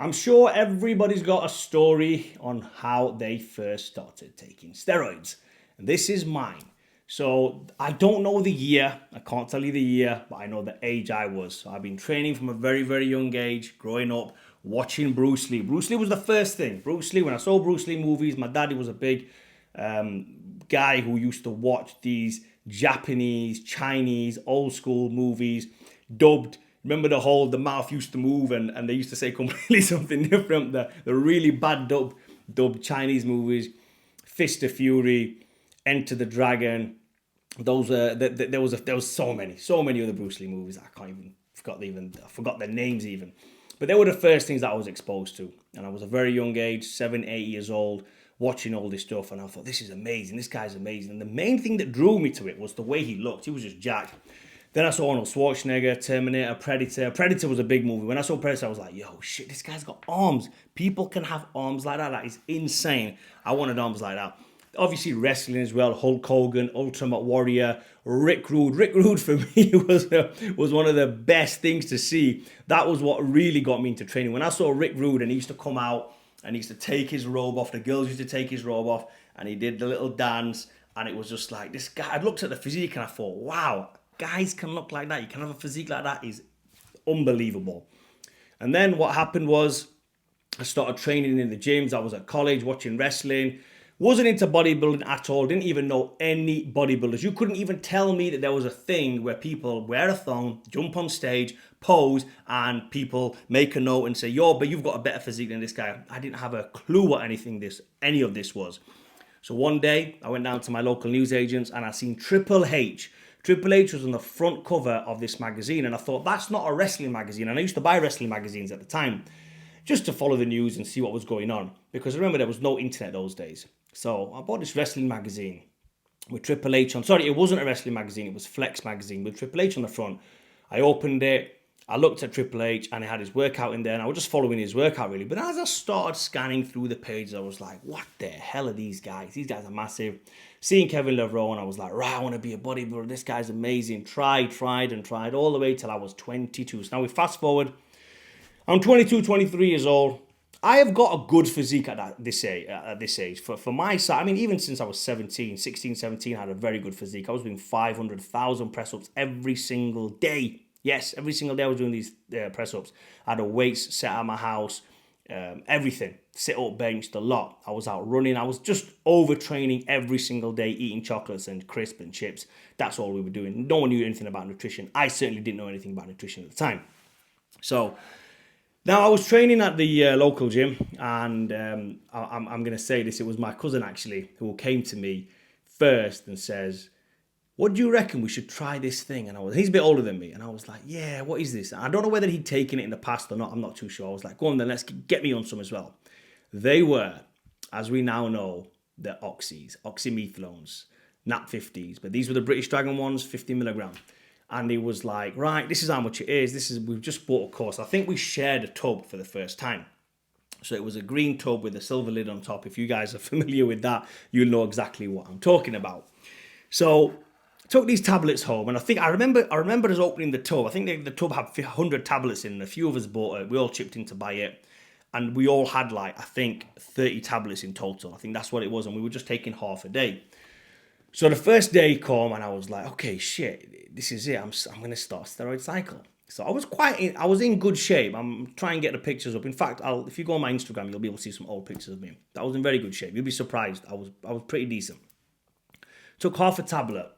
I'm sure everybody's got a story on how they first started taking steroids. And this is mine. So I don't know the year. I can't tell you the year, but I know the age I was. So I've been training from a very, very young age, growing up, watching Bruce Lee. Bruce Lee was the first thing. Bruce Lee, when I saw Bruce Lee movies, my daddy was a big guy who used to watch these Japanese, Chinese, old school movies dubbed. Remember the mouth used to move and they used to say completely something different. The really bad dubbed Chinese movies, Fist of Fury, Enter the Dragon. Those there was so many other Bruce Lee movies. I can't even I forgot their names even. But they were the first things that I was exposed to, and I was a very young age, 7, 8 years old, watching all this stuff, and I thought, this is amazing. This guy's amazing. And the main thing that drew me to it was the way he looked. He was just jacked. Then I saw Arnold Schwarzenegger, Terminator, Predator. Predator was a big movie. When I saw Predator, I was like, yo, shit, this guy's got arms. People can have arms like that. That is insane. I wanted arms like that. Obviously, wrestling as well. Hulk Hogan, Ultimate Warrior, Rick Rude. Rick Rude for me was one of the best things to see. That was what really got me into training. When I saw Rick Rude and he used to come out and he used to take his robe off. The girls used to take his robe off and he did the little dance. And it was just like, this guy, I looked at the physique and I thought, wow, guys can look like that. You can have a physique like that. Is unbelievable. And then what happened was I started training in the gyms. I was at college watching wrestling. Wasn't into bodybuilding at all. Didn't even know any bodybuilders. You couldn't even tell me that there was a thing where people wear a thong, jump on stage, pose, and people make a note and say, yo, but you've got a better physique than this guy. I didn't have a clue what any of this was. So one day I went down to my local newsagents and I seen Triple H. Triple H was on the front cover of this magazine, and I thought, that's not a wrestling magazine. And I used to buy wrestling magazines at the time just to follow the news and see what was going on, because remember, there was no internet those days. So I bought this wrestling magazine with Triple H on. Sorry, it wasn't a wrestling magazine, it was Flex magazine with Triple H on the front. I opened it, I looked at Triple H, and he had his workout in there, and I was just following his workout really. But as I started scanning through the pages, I was like, what the hell are these guys? These guys are massive. Seeing Kevin Levrone, and I was like, right, I want to be a bodybuilder. This guy's amazing. Tried all the way till I was 22. So now we fast forward. I'm 22, 23 years old. I have got a good physique at this age. For my size, I mean, even since I was 16, 17, I had a very good physique. I was doing 500,000 press-ups every single day. Yes, every single day I was doing these press-ups. I had a weights set at my house, everything. Sit-up, benched, a lot. I was out running. I was just overtraining every single day, eating chocolates and crisps and chips. That's all we were doing. No one knew anything about nutrition. I certainly didn't know anything about nutrition at the time. So now I was training at the local gym, and I'm going to say this. It was my cousin actually who came to me first and says, what do you reckon we should try this thing? And he's a bit older than me. And I was like, yeah, what is this? And I don't know whether he'd taken it in the past or not. I'm not too sure. I was like, go on then, let's get me on some as well. They were, as we now know, the oxymethlones, NAT 50s. But these were the British Dragon ones, 50 milligram. And he was like, right, this is how much it is. We've just bought a course. I think we shared a tub for the first time. So it was a green tub with a silver lid on top. If you guys are familiar with that, you'll know exactly what I'm talking about. So I took these tablets home, and I remember us opening the tub. I think the tub had 100 tablets in, and a few of us bought it. We all chipped in to buy it, and we all had 30 tablets in total. I think that's what it was, and we were just taking half a day. So the first day came, and I was like, okay, shit, this is it. I'm going to start a steroid cycle. So I was in good shape. I'm trying to get the pictures up. In fact, if you go on my Instagram, you'll be able to see some old pictures of me. I was in very good shape. You'll be surprised. I was pretty decent. Took half a tablet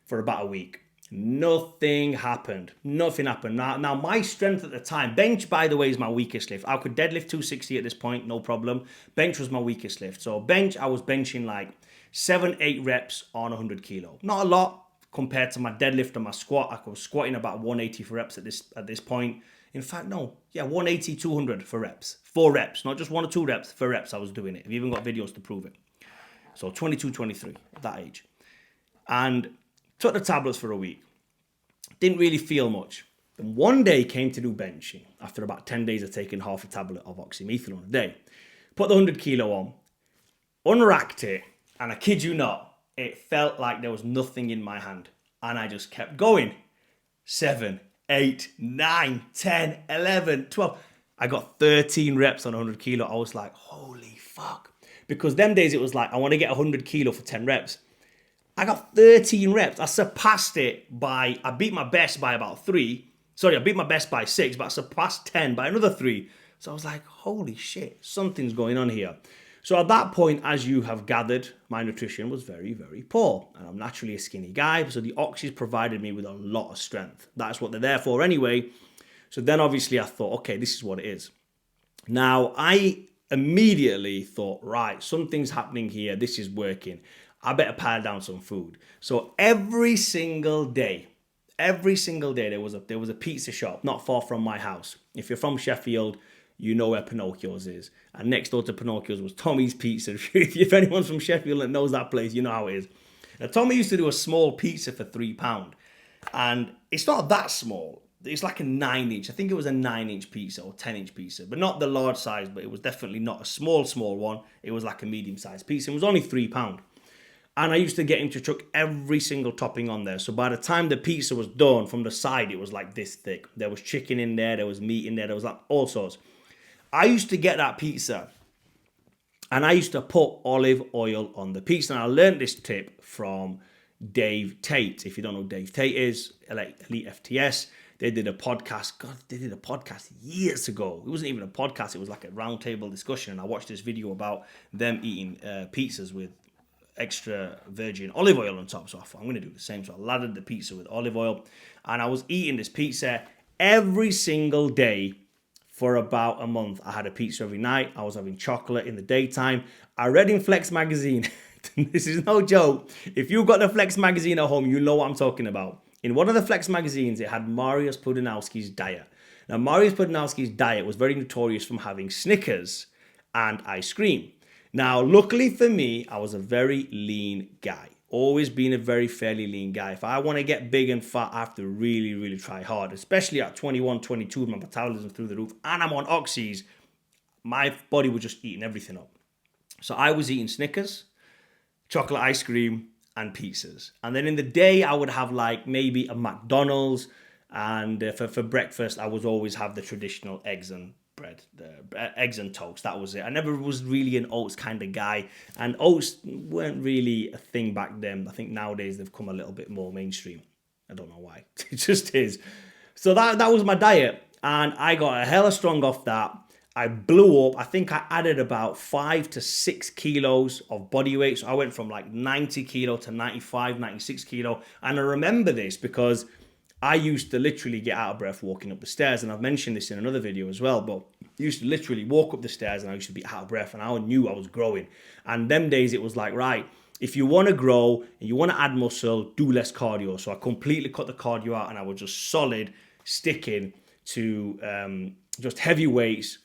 for about a week. Nothing happened. Now my strength at the time, bench, by the way, is my weakest lift. I could deadlift 260 at this point, no problem. Bench was my weakest lift. So bench, I was benching 7-8 reps on 100 kilo. Not a lot compared to my deadlift and my squat. I was squatting about 180 for reps at this point. In fact, no. Yeah, 180, 200 for reps. 4 reps, not just 1 or 2 reps. 4 reps, I was doing it. I've even got videos to prove it. So 22, 23, at that age. And took the tablets for a week. Didn't really feel much. Then one day came to do benching after about 10 days of taking half a tablet of oxymethylone a day. Put the 100 kilo on, unracked it, and I kid you not, it felt like there was nothing in my hand. And I just kept going. 7, 8, 9, 10, 11, 12. I got 13 reps on 100 kilo. I was like, holy fuck. Because them days it was like, I want to get 100 kilo for 10 reps. I got 13 reps. I surpassed it I beat my best by about 3. Sorry, I beat my best by 6, but I surpassed 10 by another 3. So I was like, holy shit, something's going on here. So at that point, as you have gathered, my nutrition was very, very poor. And I'm naturally a skinny guy, so the oxys provided me with a lot of strength. That's what they're there for anyway. So then obviously I thought, okay, this is what it is. Now, I immediately thought, right, something's happening here. This is working. I better pile down some food. So every single day, there was a pizza shop not far from my house. If you're from Sheffield, you know where Pinocchio's is. And next door to Pinocchio's was Tommy's Pizza. If anyone's from Sheffield that knows that place, you know how it is. Now, Tommy used to do a small pizza for £3. And it's not that small. It's like a 9-inch. I think it was a 9-inch pizza or 10-inch pizza. But not the large size, but it was definitely not a small one. It was like a medium-sized pizza. It was only £3. And I used to get him to chuck every single topping on there. So by the time the pizza was done, from the side, it was like this thick. There was chicken in there. There was meat in there. There was like all sorts. I used to get that pizza and I used to put olive oil on the pizza. And I learned this tip from Dave Tate. If you don't know who Dave Tate is, Elite FTS. They did a podcast. God, they did a podcast years ago. It wasn't even a podcast. It was like a roundtable discussion. And I watched this video about them eating pizzas with extra virgin olive oil on top. So I thought, I'm going to do the same. So I laddered the pizza with olive oil. And I was eating this pizza every single day for about a month. I had a pizza every night. I was having chocolate in the daytime. I read in Flex magazine. This is no joke. If you've got the Flex magazine at home, you know what I'm talking about. In one of the Flex magazines, it had Mariusz Pudenowski's diet. Now, Mariusz Pudenowski's diet was very notorious from having Snickers and ice cream. Now, luckily for me, I was a very lean guy. Always been a very fairly lean guy. If I want to get big and fat, I have to really, really try hard. Especially at 21, 22, with my metabolism through the roof, and I'm on oxys, my body was just eating everything up. So I was eating Snickers, chocolate ice cream, and pizzas. And then in the day, I would have like maybe a McDonald's. And for breakfast, I would always have the traditional eggs and bread, eggs and toast. That was it. I never was really an oats kind of guy. And oats weren't really a thing back then. I think nowadays they've come a little bit more mainstream. I don't know why. It just is. So that was my diet. And I got a hella strong off that. I blew up. I think I added about 5 to 6 kilos of body weight. So I went from like 90 kilo to 95, 96 kilo. And I remember this because I used to literally get out of breath walking up the stairs. And I've mentioned this in another video as well. But I used to literally walk up the stairs and I used to be out of breath. And I knew I was growing. And them days it was like, right, if you want to grow and you want to add muscle, do less cardio. So I completely cut the cardio out and I was just solid, sticking to just heavy weights,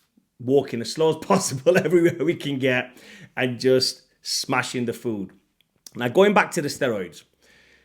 walking as slow as possible everywhere we can get, and just smashing the food. Now, going back to the steroids.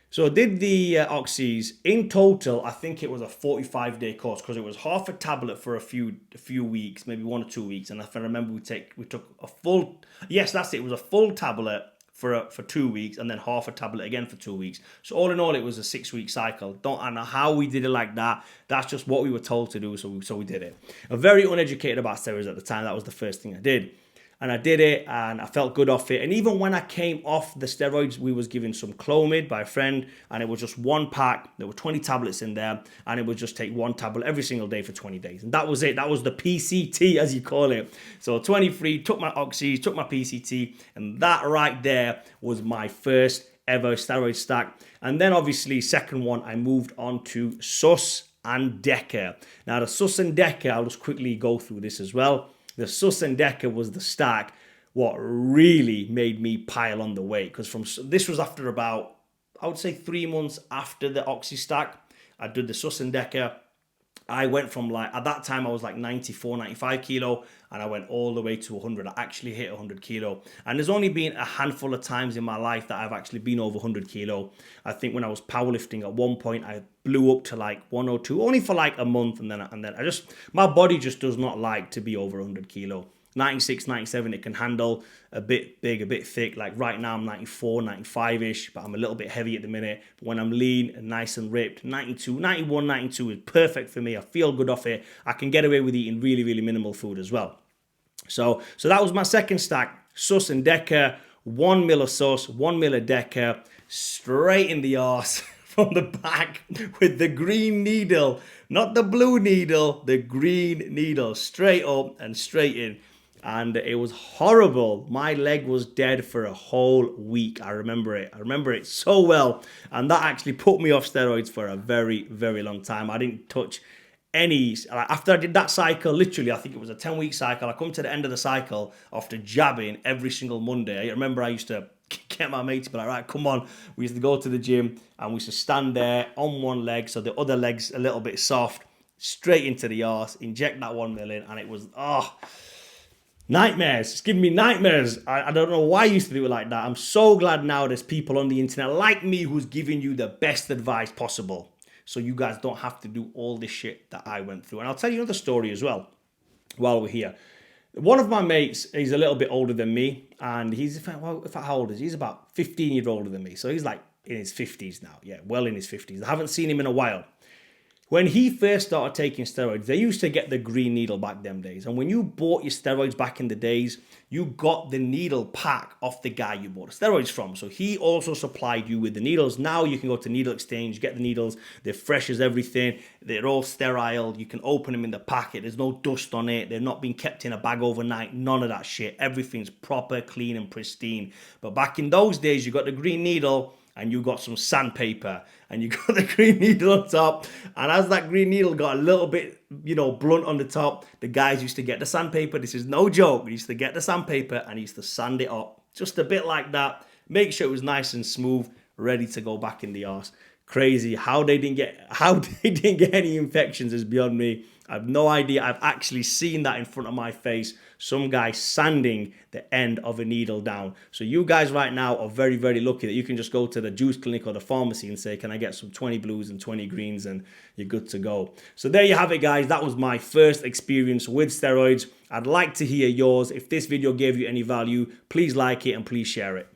So I did the oxys. In total, I think it was a 45-day course because it was half a tablet for a few weeks, maybe 1 or 2 weeks. And if I remember, we took a full, yes, that's it. It was a full tablet for 2 weeks and then half a tablet again for 2 week. So all in all, it was a 6-week cycle. I know how we did it like that. That's just what we were told to do, so we did it. I'm very uneducated about steroids at the time. That was the first thing I did. And I did it, and I felt good off it. And even when I came off the steroids, we was given some Clomid by a friend, and it was just 1 pack. There were 20 tablets in there, and it would just take 1 tablet every single day for 20 days. And that was it. That was the PCT, as you call it. So 23, took my oxys, took my PCT, and that right there was my first ever steroid stack. And then obviously, second one, I moved on to SUS and DECA. Now, the SUS and DECA, I'll just quickly go through this as well. The SUS and DECA was the stack what really made me pile on the weight, because this was after about, I would say 3 months after the oxy stack. I did the SUS and DECA. I went from like, at that time I was like 94, 95 kilo, and I went all the way to 100. I actually hit 100 kilo. And there's only been a handful of times in my life that I've actually been over 100 kilo. I think when I was powerlifting at one point, I blew up to like 102, only for like a month. And then my body just does not like to be over 100 kilo. 96, 97, it can handle a bit big, a bit thick. Like right now I'm 94, 95-ish, but I'm a little bit heavy at the minute. But when I'm lean and nice and ripped, 92, 91, 92 is perfect for me. I feel good off it. I can get away with eating really, really minimal food as well. So that was my second stack, sus and Decker, 1 mil of sus, 1 mil of Decker, straight in the arse from the back with the green needle, not the blue needle, the green needle, straight up and straight in. And it was horrible. My leg was dead for a whole week. I remember it so well. And that actually put me off steroids for a very, very long time. I didn't touch any, after I did that cycle, literally, I think it was a 10-week cycle. I come to the end of the cycle after jabbing every single Monday. I remember I used to get my mates to be like, right, come on. We used to go to the gym and we used to stand there on one leg, so the other leg's a little bit soft, straight into the arse, inject that 1 mil in, and it was, nightmares. It's giving me nightmares. I don't know why I used to do it like that. I'm so glad now there's people on the internet like me who's giving you the best advice possible, so you guys don't have to do all this shit that I went through. And I'll tell you another story as well while we're here. One of my mates, he's a little bit older than me, and how old is he? He's about 15 years older than me. So he's like in his 50s now. Yeah, well in his 50s. I haven't seen him in a while. When he first started taking steroids, they used to get the green needle back them days. And when you bought your steroids back in the days, you got the needle pack off the guy you bought the steroids from. So he also supplied you with the needles. Now you can go to Needle Exchange, get the needles. They're fresh as everything. They're all sterile. You can open them in the packet. There's no dust on it. They're not being kept in a bag overnight. None of that shit. Everything's proper, clean, and pristine. But back in those days, you got the green needle, and you got some sandpaper, and you got the green needle on top. And as that green needle got a little bit, blunt on the top, the guys used to get the sandpaper. This is no joke. They used to get the sandpaper and used to sand it up. Just a bit like that. Make sure it was nice and smooth, ready to go back in the arse. Crazy. How they didn't get any infections is beyond me. I have no idea. I've actually seen that in front of my face. Some guy sanding the end of a needle down. So you guys right now are very, very lucky that you can just go to the juice clinic or the pharmacy and say, can I get some 20 blues and 20 greens, and you're good to go. So there you have it, guys. That was my first experience with steroids. I'd like to hear yours. If this video gave you any value, please like it and please share it.